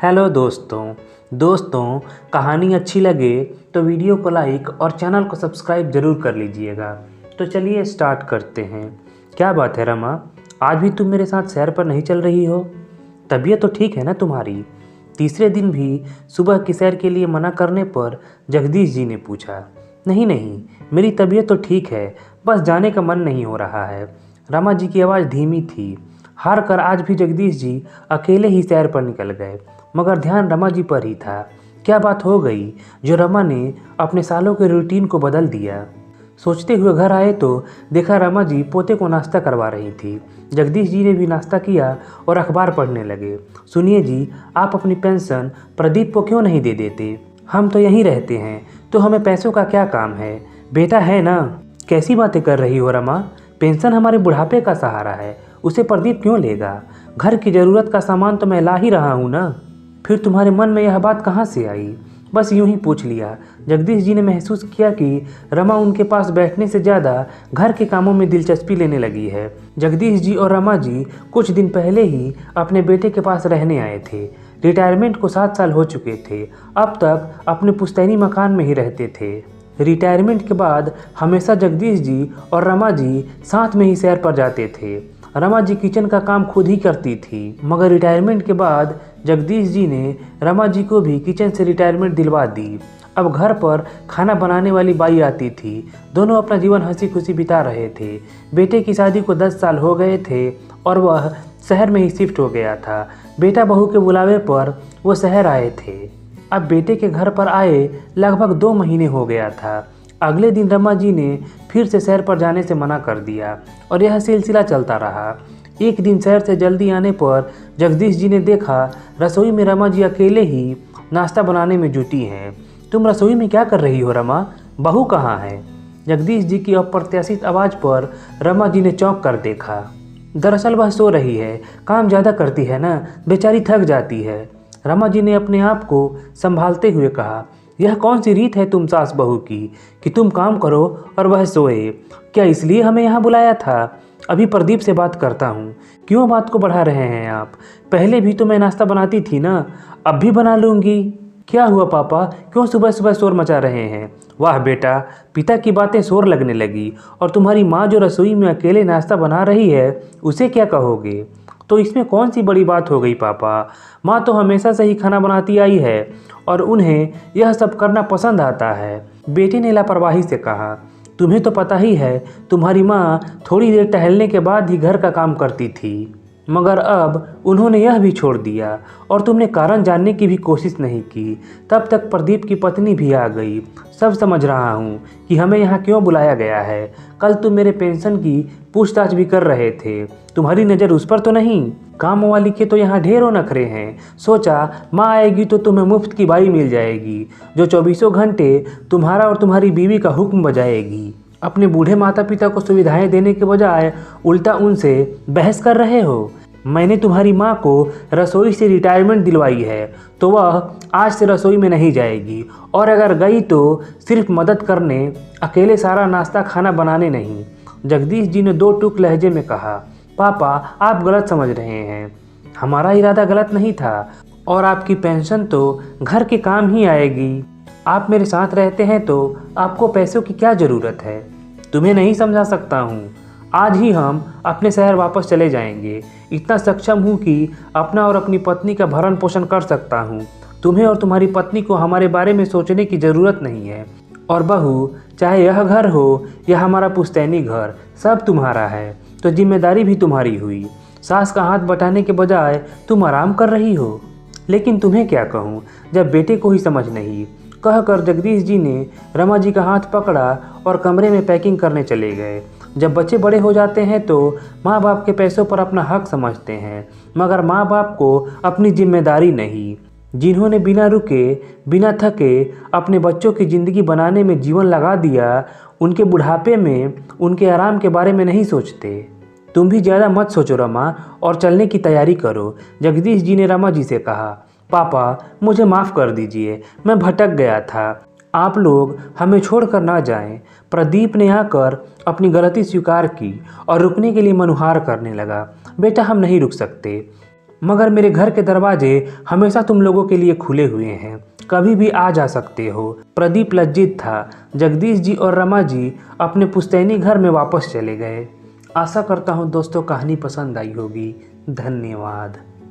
Hello दोस्तों कहानी अच्छी लगे तो वीडियो को लाइक और चैनल को सब्सक्राइब ज़रूर कर लीजिएगा। तो चलिए स्टार्ट करते हैं। क्या बात है रमा, आज भी तुम मेरे साथ सैर पर नहीं चल रही हो? तबीयत तो ठीक है ना तुम्हारी? तीसरे दिन भी सुबह की सैर के लिए मना करने पर जगदीश जी ने पूछा। नहीं, मेरी तबीयत तो ठीक है, बस जाने का मन नहीं हो रहा है। रमा जी की आवाज़ धीमी थी। हार कर आज भी जगदीश जी अकेले ही सैर पर निकल गए, मगर ध्यान रमा जी पर ही था। क्या बात हो गई जो रमा ने अपने सालों के रूटीन को बदल दिया? सोचते हुए घर आए तो देखा रमा जी पोते को नाश्ता करवा रही थी। जगदीश जी ने भी नाश्ता किया और अखबार पढ़ने लगे। सुनिए जी, आप अपनी पेंशन प्रदीप को क्यों नहीं दे देते? हम तो यहीं रहते हैं तो हमें पैसों का क्या काम है? बेटा है ना। कैसी बातें कर रही हो रमा? पेंशन हमारे बुढ़ापे का सहारा है, उसे प्रदीप क्यों लेगा? घर की ज़रूरत का सामान तो मैं ला ही रहा हूँ ना। फिर तुम्हारे मन में यह बात कहाँ से आई? बस यूं ही पूछ लिया। जगदीश जी ने महसूस किया कि रमा उनके पास बैठने से ज़्यादा घर के कामों में दिलचस्पी लेने लगी है। जगदीश जी और रमा जी कुछ दिन पहले ही अपने बेटे के पास रहने आए थे। रिटायरमेंट को 7 साल हो चुके थे। अब तक अपने पुश्तैनी मकान में ही रहते थे। रिटायरमेंट के बाद हमेशा जगदीश जी और रमा जी साथ में ही सैर पर जाते थे। रमा जी किचन का काम खुद ही करती थी, मगर रिटायरमेंट के बाद जगदीश जी ने रमा जी को भी किचन से रिटायरमेंट दिलवा दी। अब घर पर खाना बनाने वाली बाई आती थी। दोनों अपना जीवन हंसी खुशी बिता रहे थे। बेटे की शादी को 10 साल हो गए थे और वह शहर में ही शिफ्ट हो गया था। बेटा बहू के बुलावे पर वो शहर आए थे। अब बेटे के घर पर आए लगभग 2 महीने हो गया था। अगले दिन रमा जी ने फिर से सैर पर जाने से मना कर दिया और यह सिलसिला चलता रहा। एक दिन सैर से जल्दी आने पर जगदीश जी ने देखा रसोई में रमा जी अकेले ही नाश्ता बनाने में जुटी हैं। तुम रसोई में क्या कर रही हो रमा? बहू कहाँ है? जगदीश जी की अप्रत्याशित आवाज़ पर रमा जी ने चौंक कर देखा। दरअसल वह सो रही है, काम ज़्यादा करती है ना, बेचारी थक जाती है। रमा जी ने अपने आप को संभालते हुए कहा, यह कौन सी रीत है तुम सास बहू की कि तुम काम करो और वह सोए? क्या इसलिए हमें यहाँ बुलाया था? अभी प्रदीप से बात करता हूँ। क्यों बात को बढ़ा रहे हैं आप? पहले भी तो मैं नाश्ता बनाती थी ना, अब भी बना लूँगी। क्या हुआ पापा, क्यों सुबह सुबह शोर मचा रहे हैं? वाह बेटा, पिता की बातें शोर लगने लगी। और तुम्हारी माँ जो रसोई में अकेले नाश्ता बना रही है उसे क्या कहोगे? तो इसमें कौन सी बड़ी बात हो गई पापा? माँ तो हमेशा से ही खाना बनाती आई है और उन्हें यह सब करना पसंद आता है। बेटे ने लापरवाही से कहा, तुम्हें तो पता ही है तुम्हारी माँ थोड़ी देर टहलने के बाद ही घर का काम करती थी, मगर अब उन्होंने यह भी छोड़ दिया और तुमने कारण जानने की भी कोशिश नहीं की। तब तक प्रदीप की पत्नी भी आ गई। सब समझ रहा हूँ कि हमें यहाँ क्यों बुलाया गया है। कल तुम मेरे पेंशन की पूछताछ भी कर रहे थे, तुम्हारी नज़र उस पर तो नहीं? काम वाली के तो यहाँ ढेरों नखरे हैं। सोचा माँ आएगी तो तुम्हें मुफ्त की बाई मिल जाएगी जो 24 घंटे तुम्हारा और तुम्हारी बीवी का हुक्म बजाएगी। अपने बूढ़े माता पिता को सुविधाएं देने के बजाय उल्टा उनसे बहस कर रहे हो। मैंने तुम्हारी माँ को रसोई से रिटायरमेंट दिलवाई है तो वह आज से रसोई में नहीं जाएगी, और अगर गई तो सिर्फ मदद करने, अकेले सारा नाश्ता खाना बनाने नहीं। जगदीश जी ने 2 टूक लहजे में कहा, पापा आप गलत समझ रहे हैं। हमारा इरादा गलत नहीं था और आपकी पेंशन तो घर के काम ही आएगी। आप मेरे साथ रहते हैं तो आपको पैसों की क्या ज़रूरत है? तुम्हें नहीं समझा सकता हूँ। आज ही हम अपने शहर वापस चले जाएंगे। इतना सक्षम हूँ कि अपना और अपनी पत्नी का भरण पोषण कर सकता हूँ। तुम्हें और तुम्हारी पत्नी को हमारे बारे में सोचने की ज़रूरत नहीं है। और बहू, चाहे यह घर हो या हमारा पुश्तैनी घर, सब तुम्हारा है तो जिम्मेदारी भी तुम्हारी हुई। सास का हाथ बटाने के बजाय तुम आराम कर रही हो। लेकिन तुम्हें क्या कहूँ जब बेटे को ही समझ नहीं। कहकर जगदीश जी ने रमा जी का हाथ पकड़ा और कमरे में पैकिंग करने चले गए। जब बच्चे बड़े हो जाते हैं तो माँ बाप के पैसों पर अपना हक समझते हैं, मगर माँ बाप को अपनी जिम्मेदारी नहीं। जिन्होंने बिना रुके बिना थके अपने बच्चों की ज़िंदगी बनाने में जीवन लगा दिया, उनके बुढ़ापे में उनके आराम के बारे में नहीं सोचते। तुम भी ज़्यादा मत सोचो रमा और चलने की तैयारी करो। जगदीश जी ने रमा जी से कहा, पापा मुझे माफ़ कर दीजिए, मैं भटक गया था। आप लोग हमें छोड़कर ना जाएं। प्रदीप ने आकर अपनी गलती स्वीकार की और रुकने के लिए मनुहार करने लगा। बेटा हम नहीं रुक सकते। मगर मेरे घर के दरवाजे हमेशा तुम लोगों के लिए खुले हुए हैं, कभी भी आ जा सकते हो। प्रदीप लज्जित था। जगदीश जी और रमा जी अपने पुश्तैनी घर में वापस चले गए। आशा करता हूँ दोस्तों कहानी पसंद आई होगी। धन्यवाद।